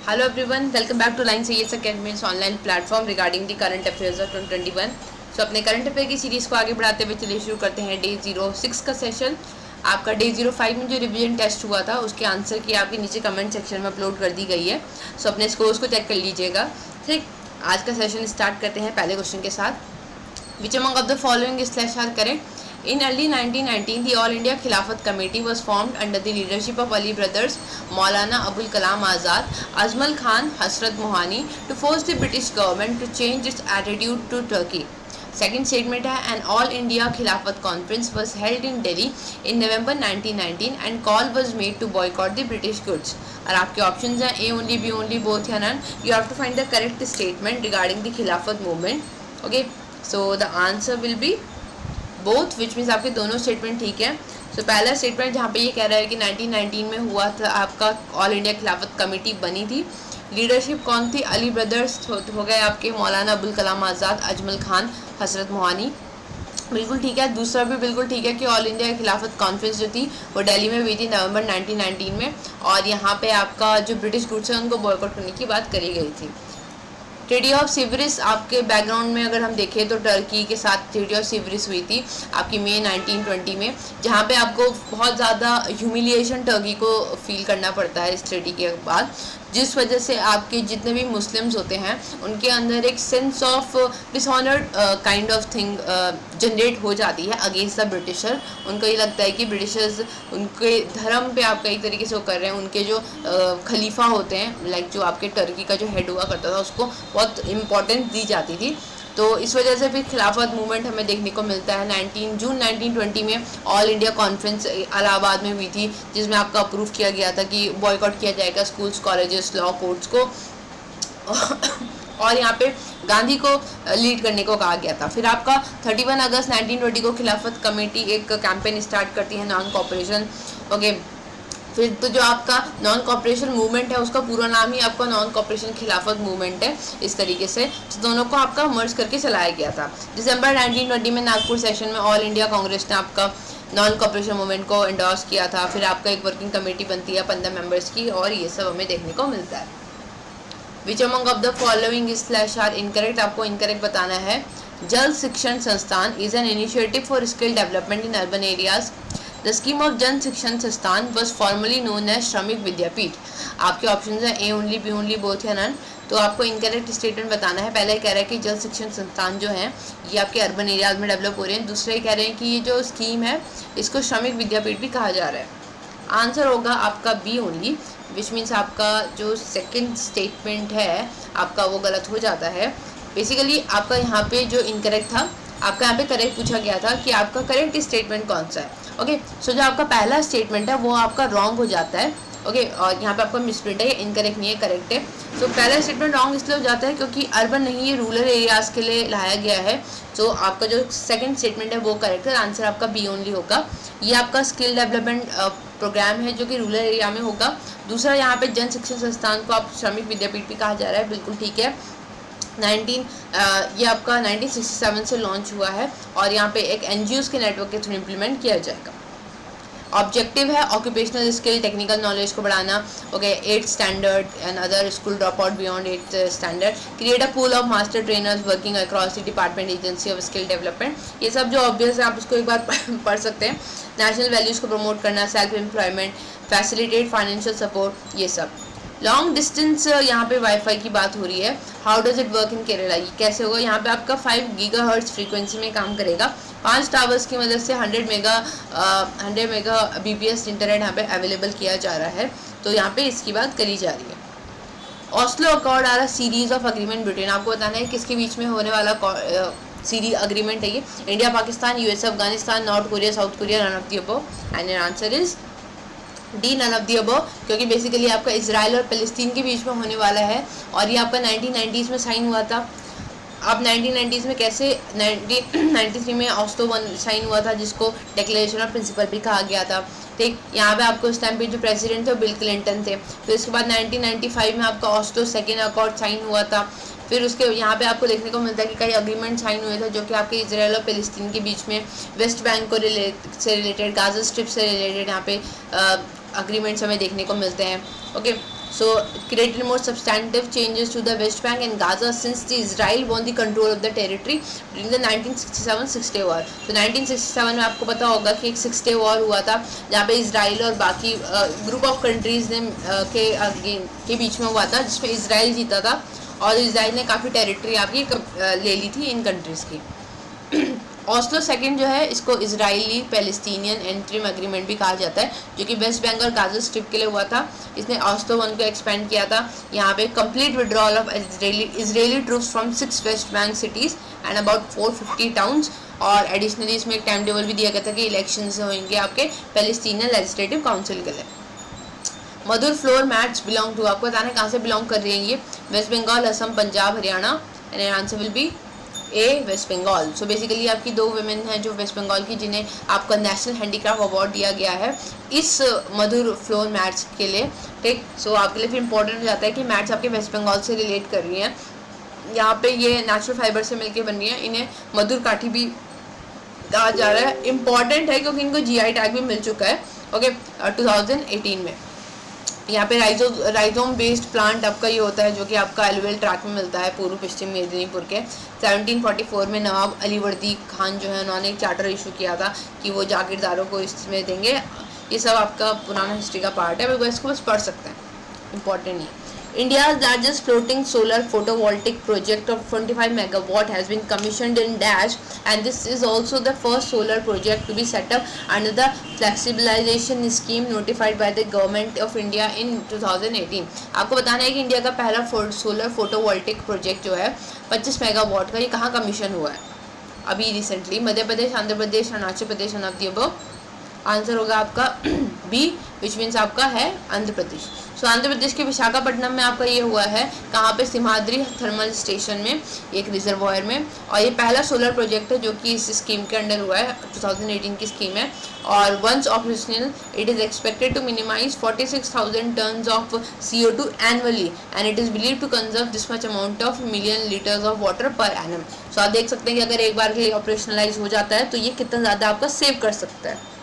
Hello everyone, welcome back to Line CS Academy's online platform regarding the current affairs of 2021. So अपने current affair की series को आगे बढ़ाते हुए चलिए शुरू करते हैं डे 06 का सेशन। आपका डे 05 में जो रिवीजन टेस्ट हुआ था उसके आंसर की आपके नीचे कमेंट सेक्शन में अपलोड कर दी गई है। सो अपने स्कोर्स को चेक कर लीजिएगा। ठीक, आज का सेशन स्टार्ट करते हैं पहले क्वेश्चन के साथ। Which among of the following slash are correct? In early 1919, the All India Khilafat Committee was formed under the leadership of Ali brothers, Maulana Abul Kalam Azad, Ajmal Khan, Hasrat Mohani, to force the British government to change its attitude to Turkey. Second statement है, an All India Khilafat Conference was held in Delhi in November 1919 and call was made to boycott the British goods. और आपके options हैं A only, B only, both या none. You have to find the correct statement regarding the Khilafat movement. Okay, so the answer will be both, which means आपके दोनों statement ठीक है। सो पहला statement जहाँ पे ये कह रहा है कि 1919 में हुआ था आपका ऑल इंडिया खिलाफत कमेटी बनी थी। लीडरशिप कौन थी? अली ब्रदर्स हो गए आपके, मौलाना अबुल कलाम आज़ाद, अजमल खान, हसरत मोहानी। बिल्कुल ठीक है। दूसरा भी बिल्कुल ठीक है कि ऑल इंडिया खिलाफत कॉन्फ्रेंस जो थी वो दिल्ली में हुई थी नवंबर 1919 में, और यहाँ पे आपका जो ब्रिटिश गुड्स हैं उनको बॉयकॉट करने की बात करी गई थी। ट्रेडी ऑफ सिवरिस आपके बैकग्राउंड में अगर हम देखें तो टर्की के साथ ट्रेडी ऑफ सिवरिस हुई थी आपकी मई 1920 में, जहाँ पे आपको बहुत ज़्यादा ह्यूमिलिएशन टर्की को फील करना पड़ता है इस ट्रेडी के बाद, जिस वजह से आपके जितने भी मुस्लिम्स होते हैं उनके अंदर एक sense of dishonoured kind of thing generate हो जाती है अगेंस्ट द ब्रिटिशर। उनको ये लगता है कि ब्रिटिशर्स उनके धर्म पे आप कई तरीके से वो कर रहे हैं। उनके जो खलीफा होते हैं, लाइक जो आपके टर्की का जो हेड हुआ करता था उसको बहुत इम्पोर्टेंस दी जाती थी। तो इस वजह से फिर खिलाफत मूवमेंट हमें देखने को मिलता है। 19 जून 1920 में ऑल इंडिया कॉन्फ्रेंस इलाहाबाद में हुई थी, जिसमें आपका अप्रूव किया गया था कि बॉयकॉट किया जाएगा स्कूल्स, कॉलेजेस, लॉ कोर्ट्स को और यहाँ पे गांधी को लीड करने को कहा गया था। फिर आपका 31 अगस्त 1920 को खिलाफत कमेटी एक कैंपेन स्टार्ट करती है, नॉन कॉपरेशन। ओके, फिर तो जो आपका नॉन कॉपरेशन मूवमेंट है उसका पूरा नाम ही आपका नॉन कॉपरेशन खिलाफत मूवमेंट है। इस तरीके से तो दोनों को आपका मर्ज करके चलाया गया था। दिसंबर 1920 में नागपुर सेशन में ऑल इंडिया कांग्रेस ने आपका नॉन कॉपरेशन मूवमेंट को एंडोर्स किया था। फिर आपका एक वर्किंग कमेटी बनती है 15 मेंबर्स की, और ये सब हमें देखने को मिलता है। Which among of the following slash are incorrect? आपको इनकरेक्ट बताना है। जल Shikshan Sansthan is an initiative for skill development in urban areas. The scheme of Jan Shikshan संस्थान वॉज फॉर्मली नोन एज श्रमिक विद्यापीठ। आपके ऑप्शन हैं A only, B only, both या none. तो आपको इनकरेक्ट स्टेटमेंट बताना है। पहले कह रहा है कि जल शिक्षण संस्थान जो हैं ये आपके अर्बन एरियाज में डेवलप हो रहे हैं। दूसरे कह रहे हैं कि ये जो स्कीम है इसको श्रमिक विद्यापीठ भी कहा जा रहा है। आंसर होगा आपका बी ओनली, विच मीन्स आपका जो सेकेंड स्टेटमेंट है आपका वो गलत हो जाता है। बेसिकली आपका यहाँ पे जो इनकरेक्ट था, आपका यहाँ पे करेक्ट पूछा गया था कि आपका करेक्ट स्टेटमेंट कौन सा है। ओके, सो जो आपका पहला स्टेटमेंट है वो आपका रॉन्ग हो जाता है। ओके, और यहाँ पे आपका मिसप्रिंट है, इनकरेक्ट नहीं है, करेक्ट है। सो पहला स्टेटमेंट रॉन्ग इसलिए हो जाता है क्योंकि अर्बन नहीं, ये रूरल एरियाज़ के लिए लाया गया है। सो आपका जो सेकंड स्टेटमेंट है वो करेक्ट है। आंसर आपका बी ओनली होगा। ये आपका स्किल डेवलपमेंट प्रोग्राम है जो कि रूरल एरिया में होगा। दूसरा यहाँ पे जन शिक्षण संस्थान को आप श्रमिक विद्यापीठ भी कहा जा रहा है, बिल्कुल ठीक है। ये आपका 1967 से लॉन्च हुआ है और यहाँ पे एक एनजीओज़ के नेटवर्क के थ्रू इम्प्लीमेंट किया जाएगा। ऑब्जेक्टिव है ऑक्यूपेशनल स्किल, टेक्निकल नॉलेज को बढ़ाना। Okay, 8th standard and other school drop out beyond 8th standard, create a pool of master trainers working across the department agency of skill development. ये सब जो obvious है आप उसको एक बार पढ़ सकते हैं। नेशनल वैल्यूज़ को प्रमोट करना, self employment, facilitate financial support, ये सब। लॉन्ग डिस्टेंस यहाँ पे वाईफाई की बात हो रही है। How does it work in Kerala? ये कैसे होगा? यहाँ पे आपका 5 गीगाहर्ट्ज़ फ्रीक्वेंसी में काम करेगा। 5 टावर्स की मदद से 100 मेगा BPS इंटरनेट यहाँ पे अवेलेबल किया जा रहा है। तो यहाँ पे इसकी बात करी जा रही है। Oslo accord are a series of agreement between. आपको बताना है किसके बीच में होने वाला सीरीज अग्रीमेंट है ये। India, Pakistan, US, Afghanistan, North Korea, South Korea, none of the above. And your answer is D, none of the above, क्योंकि बेसिकली आपका इजराइल और फलस्तीन के बीच में होने वाला है और ये आपका 1990s में साइन हुआ था। अब 1990s में कैसे 1993 में ऑस्लो साइन हुआ था, जिसको डिक्लेरेशन ऑफ प्रिंसिपल भी कहा गया था। ठीक, यहाँ पे आपको उस टाइम पे जो प्रेसिडेंट थे वो बिल क्लिंटन थे। फिर उसके बाद 1995 में आपका ऑस्लो सेकेंड अकॉर्ड साइन हुआ था। फिर उसके यहाँ पे आपको देखने को मिलता है कि कई अग्रीमेंट साइन हुए थे जो कि आपके इजराइल और फलस्तीन के बीच में, वेस्ट बैंक को से रिलेटेड, गाजा स्ट्रिप से रिलेटेड यहाँ पे अग्रीमेंट्स हमें देखने को मिलते हैं। Okay, So created more substantive changes to the West Bank and Gaza since the Israel won the control of the territory during the 1967 6 day war. तो 1967 में आपको पता होगा कि एक 6 day war हुआ था जहाँ पे इसराइल और बाकी ग्रुप ऑफ कंट्रीज ने के बीच में हुआ था, जिसमें इसराइल जीता था और इसराइल ने काफ़ी टेरिटरी आपकी ले ली थी इन कंट्रीज़ की। ऑस्लो सेकंड जो है इसको इजरायली पैलेस्टीनियन एंट्रीम एग्रीमेंट भी कहा जाता है, जो कि वेस्ट बैंक और गाजा स्ट्रिप के लिए हुआ था। इसने ऑस्लो 1 को एक्सपेंड किया था। यहाँ पे complete withdrawal of Israeli troops from 6 West Bank cities and about 450 towns, और एडिशनली इसमें एक टाइम टेबल भी दिया गया था कि इलेक्शंस होंगे आपके पैलेस्टीनियन लेजिस्लेटिव काउंसिल के लिए। Madhur floor mats belong to, आपको बताना कहाँ से बिलोंग कर रही हैं ये, West Bengal, Assam, Punjab, Haryana, and answer will be A West Bengal. So basically आपकी 2 वुमेन हैं जो वेस्ट बंगाल की, जिन्हें आपका नेशनल हैंडीक्राफ्ट अवार्ड दिया गया है इस मधुर फ्लोर मैट्स के लिए, ठीक। सो आपके लिए फिर इंपॉर्टेंट हो जाता है कि मैट्स आपके वेस्ट बंगाल से रिलेट कर रही हैं। यहाँ पे ये नेचुरल फाइबर से मिलके बन रही हैं, इन्हें मधुर काठी भी कहा जा रहा है। इंपॉर्टेंट है क्योंकि इनको GI टैग भी मिल चुका है, ओके, 2018 में। यहाँ पे राइजोम बेस्ड प्लांट आपका ये होता है जो कि आपका एलुवेल ट्रैक में मिलता है पूर्व पश्चिम मेदिनीपुर के। 1744 में नवाब अलीवर्दी खान जो है उन्होंने एक चार्टर इशू किया था कि वो जागीरदारों को इसमें देंगे। ये सब आपका पुराना हिस्ट्री का पार्ट है, बस इसको बस पढ़ सकते हैं, इंपॉर्टेंट नहीं है। India's largest floating solar photovoltaic project of 25 megawatt has been commissioned in Dash, and this is also the first solar project to be set up under the flexibilization scheme notified by the government of India in 2018। आपको बताना है कि India का पहला solar photovoltaic project जो है 25 megawatt का, ये कहाँ कमीशन हुआ है अभी recently? Madhya Pradesh, Andhra Pradesh, Arunachal Pradesh, none of the above. Answer होगा आपका बी, विच मीन्स आपका है आंध्र प्रदेश। सो आंध्र प्रदेश के विशाखापट्टनम में आपका ये हुआ है, कहाँ पे, सिमाद्री थर्मल स्टेशन में, एक रिजर्वायर में, और ये पहला सोलर प्रोजेक्ट है जो कि इस स्कीम के अंडर हुआ है, 2018 की स्कीम है। और once operational it is expected to minimize 46,000 tons of CO2 annually and it is believe to conserve this much amount of million litres of water per annum. So आप देख सकते हैं कि अगर एक बार के लिए ऑपरेशनलाइज हो जाता है तो ये कितना ज़्यादा आपका सेव कर सकता है।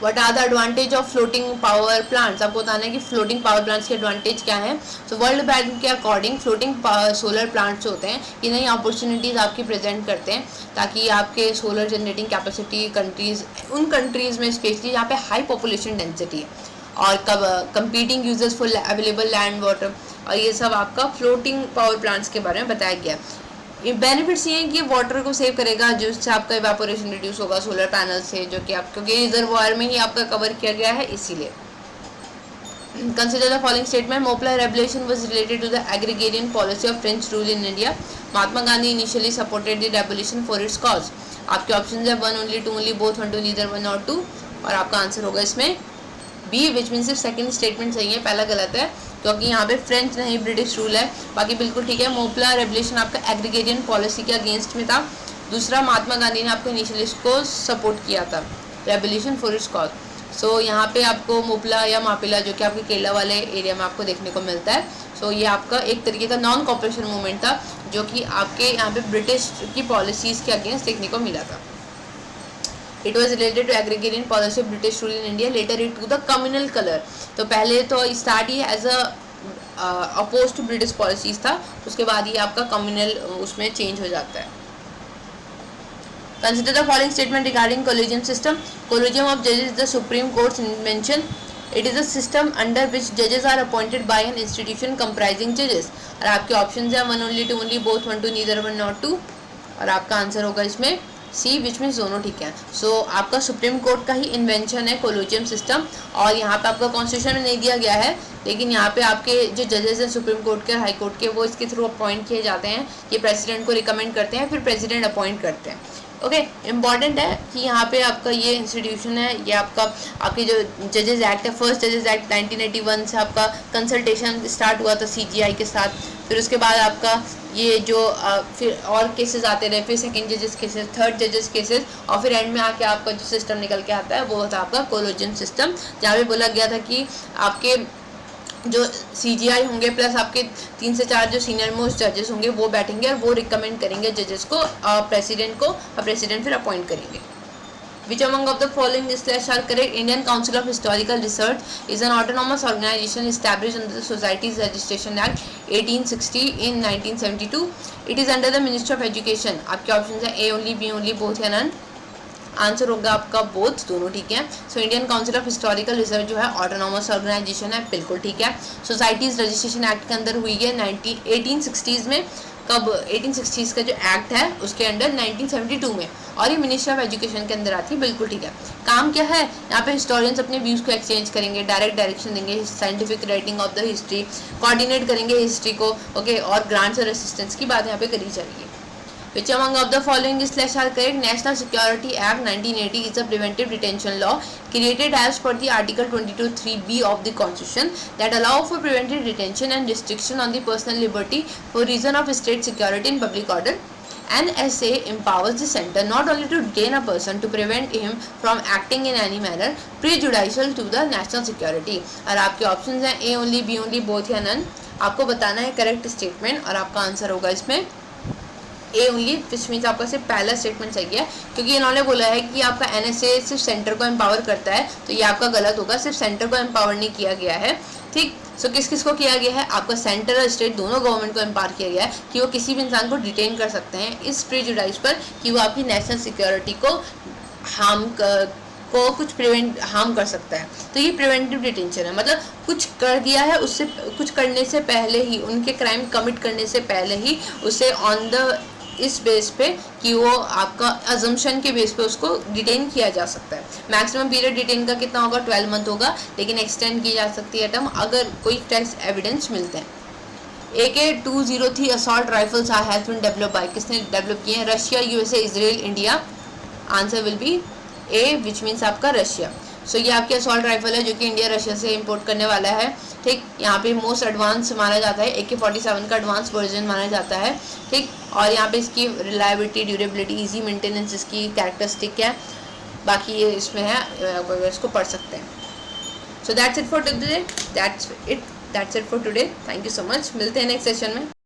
What are the advantage of floating power plants, आपको बताना है कि फ्लोटिंग पावर प्लांट्स के एडवांटेज क्या है। तो वर्ल्ड बैंक के अकॉर्डिंग फ्लोटिंग सोलर प्लांट्स होते हैं ये नई अपॉर्चुनिटीज़ आपकी प्रेजेंट करते हैं, ताकि आपके सोलर जनरेटिंग कैपेसिटी कंट्रीज़, उन कंट्रीज़ में स्पेशली जहाँ पे हाई पॉपुलेशन डेंसिटी है और competing users for available land water, और ये सब आपका फ्लोटिंग पावर प्लांट्स के बारे में बताया गया। ये बेनिफिट्स ये हैं कि वाटर को सेव करेगा, जिससे आपका इवेपोरेशन रिड्यूस होगा सोलर पैनल से, जो कि आप क्योंकि रिजर्वायर में ही आपका कवर किया गया है इसीलिए। Consider the following statement, Moplah revolution was related to the agrarian policy of French rule in India. Mahatma Gandhi initially supported the revolution for its cause. आपके ऑप्शन है 1 ओनली, 2 ओनली, बोथ, 1 2, नीदर 1 और 2, और आपका आंसर होगा इसमें बी, विच मीन सिर्फ second statement सही है, पहला गलत है क्योंकि यहाँ पे फ्रेंच नहीं ब्रिटिश रूल है, बाकी बिल्कुल ठीक है। मोपला रेवोल्यूशन आपका एग्रीगेरियन पॉलिसी के अगेंस्ट में था। दूसरा, महात्मा गांधी ने आपको इनिशियली इसको सपोर्ट किया था, रेवोल्यूशन फॉर इट्स कॉज। सो यहाँ पे आपको मोपला या मापिला जो कि आपके केरला वाले एरिया में आपको देखने को मिलता है। सो ये आपका एक तरीके का नॉन कॉपरेशन मूवमेंट था जो कि आपके यहाँ पे ब्रिटिश की पॉलिसीज़ के अगेंस्ट देखने को मिला था। It was related to agrarian policy of British rule in India, later it to the communal color। तो पहले तो स्टार्ट ही as a oppose to British policies था, उसके बाद ये आपका कम्युनल उसमें चेंज हो जाता है। Consider the following statement regarding collegium system. Collegium of judges is the Supreme Court's invention. It is a system under which judges are appointed by an institution comprising judges। और आपके option है 1 only, 2 only, both, 1 2, neither 1 not 2, और आपका answer होगा इसमें सी, which means दोनों ठीक है। सो आपका सुप्रीम कोर्ट का ही इन्वेंशन है कोलोजियम सिस्टम, और यहाँ पे आपका कॉन्स्टिट्यूशन में नहीं दिया गया है, लेकिन यहाँ पे आपके जो जजेस हैं सुप्रीम कोर्ट के, हाई कोर्ट के, वो इसके थ्रू अपॉइंट किए जाते हैं। ये प्रेसिडेंट को रिकमेंड करते हैं, फिर प्रेसिडेंट अपॉइंट करते हैं। ओके, इम्पॉर्टेंट है कि यहाँ पे आपका ये इंस्टीट्यूशन है, ये आपके जो जजेस एक्ट है, फर्स्ट जजेस एक्ट 1981 से आपका कंसल्टेशन स्टार्ट हुआ था CGI के साथ। फिर उसके बाद आपका ये जो फिर और केसेस आते रहे, फिर सेकंड जजेस केसेस, थर्ड जजेस केसेस, और फिर एंड में आके आपका जो सिस्टम निकल के आता है वो होता है आपका कोलोजियम सिस्टम, जहाँ पे बोला गया था कि आपके जो CGI होंगे प्लस आपके 3 से 4 जो सीनियर मोस्ट जजेस होंगे वो बैठेंगे और वो रिकमेंड करेंगे जजेस को प्रेसिडेंट को, और प्रेसिडेंट फिर अपॉइंट करेंगे। Which among of the following slash are correct? Indian Council of Historical Research is an autonomous organization established under the Societies Registration Act 1860 in 1972. It is under the Ministry of Education. आपके option है A only, B only, both या none. Answer होगा आपका both, दोनों ठीक है। So Indian council of historical research जो है ऑटोनॉमस ऑर्गेनाइजेशन है, बिल्कुल ठीक है। सोसाइटीज रजिस्ट्रेशन एक्ट के अंदर हुई है 1860s में। कब? 1860s का जो एक्ट है उसके अंडर 1972 में, और ये मिनिस्ट्री ऑफ एजुकेशन के अंदर आती है, बिल्कुल ठीक है। काम क्या है यहाँ पे? हिस्टोरियंस अपने व्यूज़ को एक्सचेंज करेंगे, डायरेक्ट डायरेक्शन देंगे, scientific writing of the history, coordinate करेंगे हिस्ट्री को, ओके, और ग्रांट्स और असिस्टेंस की बात यहाँ पे करी जाएगी। Which among of the following slash are correct? National Security Act 1980 is a preventive detention law created as per the Article 22(3)(b) of the Constitution that allow for preventive detention and restriction on the personal liberty for reason of state security and public order. NSA empowers the center not only to detain a person to prevent him from acting in any manner prejudicial to the national security. और आपके options हैं A only, B only, both या none। आपको बताना है correct statement और आपका answer होगा इसमें ए ओनली, विच मीन्स आपका सिर्फ पहला स्टेटमेंट सही है, क्योंकि इन्होंने बोला है कि आपका एनएसए सिर्फ सेंटर को एम्पावर करता है, तो ये आपका गलत होगा, सिर्फ सेंटर को एम्पावर नहीं किया गया है, ठीक। सो किस किस को किया गया है? आपका सेंटर और स्टेट दोनों गवर्नमेंट को एम्पावर किया गया है कि वो किसी भी इंसान को डिटेन कर सकते हैं इस प्रेजुडाइज पर कि वो आपकी नेशनल सिक्योरिटी को कुछ हार्म कर सकता है। तो ये प्रिवेंटिव डिटेंशन है, मतलब कुछ कर दिया है, उससे कुछ करने से पहले ही, उनके क्राइम कमिट करने से पहले ही उसे ऑन द इस बेस पे कि वो आपका अजम्पशन के बेस पे उसको डिटेन किया जा सकता है। मैक्सिमम पीरियड डिटेन का कितना होगा? 12 मंथ होगा, लेकिन एक्सटेंड की जा सकती है टर्म अगर कोई टेस्ट एविडेंस मिलते हैं। AK-203 assault rifles has been developed by, किसने डेवलप किए हैं? Russia, USA, Israel, India. Answer will be A, which means आपका रशिया। सो ये आपकी असॉल्ट राइफल है जो कि इंडिया रशिया से इंपोर्ट करने वाला है, ठीक। यहाँ पे मोस्ट एडवांस माना जाता है, AK-47 का एडवांस वर्जन माना जाता है, ठीक। और यहाँ पे इसकी रिलायबिलिटी, ड्यूरेबिलिटी, इजी मेंटेनेंस इसकी कैरेक्टरिस्टिक है। बाकी ये इसमें है, इसको पढ़ सकते हैं। So that's it for today, that's it for today. Thank you so much, मिलते हैं नेक्स्ट सेशन में।